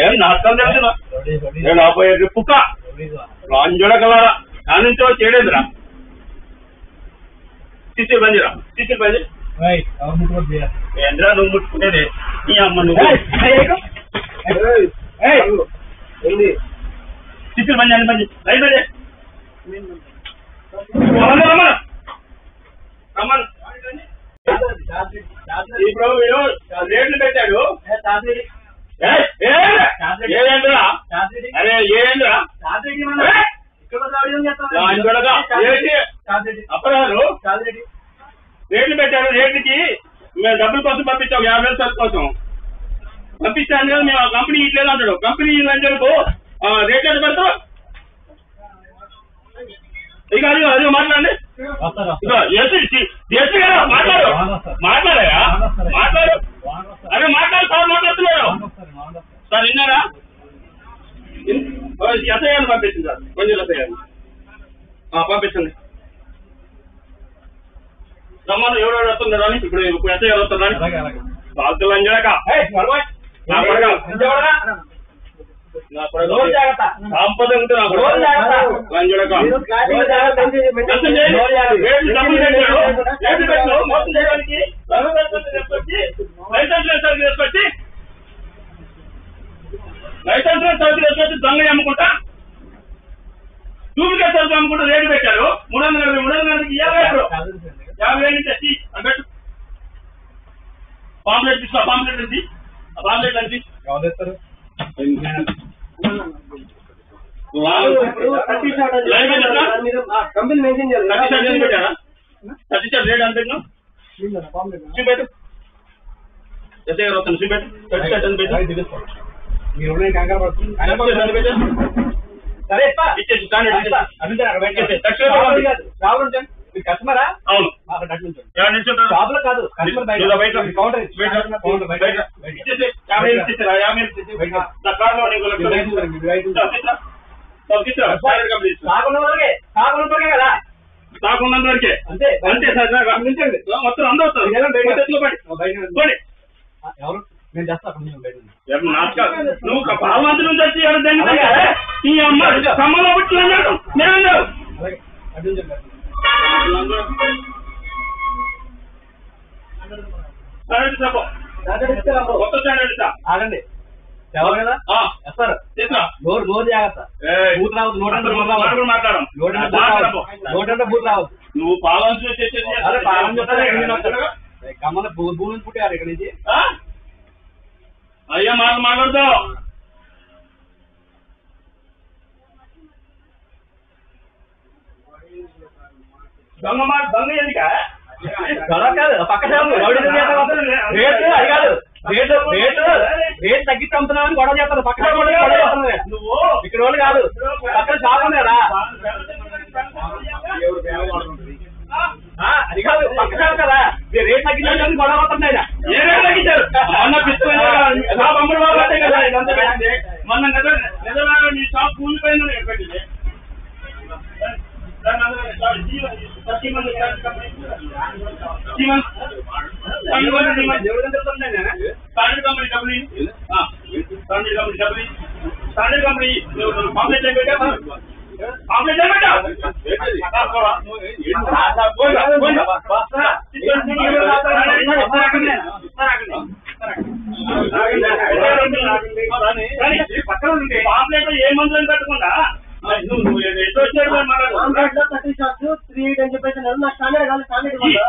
ఏం నాటకం తెలుసునా నేను ఆపోయే పుక్క రాంజోడ కలరా దానించో చేయలేదురా సిసి బందిరా సిసి బంది ఏంద్రా నువ్వు ముట్టుకునేది ఈ అమ్మ నువ్వు సిసి బంది అని బంది రైట్ బంది ఇప్పుడు వీడు రేట్లు పెట్టాడు ఏదేంద్రా అరే ఏంద్రా అప్పరాలు రేట్లు పెట్టారు రేట్లకి మేము డబ్బుల కోసం పంపించాం 50,000 సరుకు కోసం పంపించాను కదా మేము కంపెనీ ఇట్లేదు అంటాడు కంపెనీ లంచలకు రేట్ ఎంత పెడతావు ఇక అది మాట్లాడండి మాట్లాడు మాట్లాడాయా మాట్లాడు అరే మాట్లాడు సార్ మాట్లాడుతున్నారు సార్ విన్నారా ఎస్ఐఆర్ పంపించండి సార్ కొంచెం ఎస్ఐఆర్ పంపించండి రమ్మను ఎవరెవరు వస్తున్నారు అని ఇప్పుడు ఎస్ఐఆర్ వస్తున్నారని బాధ్యులు అంజాక సంపద ఉంటే మోసం చేయడానికి లైసెన్స్ సరుకులు తీసుకొచ్చి దొంగ అమ్ముకుంటా డూప్లికేట్ సరుకులు అమ్ముకుంటా రేటు పెట్టారు 350 50,000 నుంచి వచ్చి అన్నట్టు పాంప్లెట్ తీసుకో పాంప్లెట్ నుంచి పాంప్లెట్ నుంచి కంపెనీ మెన్షన్ చేయాలి పెట్టారా 30 రేట్ అని పెట్టినా చూపెట్టు ఎస్ఐ వస్తాను చూపెట్టు 30 పెట్టు మీరు కంగారు పడుతుంది సరే ఇచ్చేసి స్టాండర్డ్ కస్టమరా అవును షాపులో కాదు కదా కాకున్నంత వరకే అంతే అంతే సార్ మొత్తం అందరూ వస్తారు ఎవరు నేను చేస్తా నువ్వు పాలమంత్రి నుంచి వచ్చి ఈ అమ్మ సమ్మలో పుట్టిన నేను కొత్త స్టాండర్డ్ ఇస్తా ఆగండి ఎవరు కదా వస్తారు నోరు జాగ్రత్త బూత్ రావద్దు మాట్లాడడం నోటంటే బూత్ రావద్దు నువ్వు పాలన చేసేది అదే పాలన చెప్తారు కమ్మల భూమి నుంచి పుట్టారు ఇక్కడ నుంచి అయ్యా మాట్లాడతావు దొంగ ఎందుక కాదు పక్క రేట్ తగ్గించి అమ్ముతున్నామని గొడవ చేస్తారు పక్క నువ్వు ఇక్కడ వాళ్ళు కాదు పక్కన షాప్ ఉన్నారా అది కాదు పక్క షాప్ కదా రేట్ తగ్గించడానికి గొడవ అవుతున్నాయి ఏ రేట్ తగ్గించారు మొన్న నిజంగా నీ షాప్ కూలిపోయిందని పెట్టింది స్టాండర్డ్ కంపెనీ పాంప్లెట్ పెట్టా పాంప్లెట్ పెట్టా పాంప్లెట్ ఏ మందులను పెట్టకుండా నువ్వు ఎటు వచ్చాడు 38 అని చెప్పేసి నా స్టాండర్డ్ కాదు స్టాండర్డ్ 38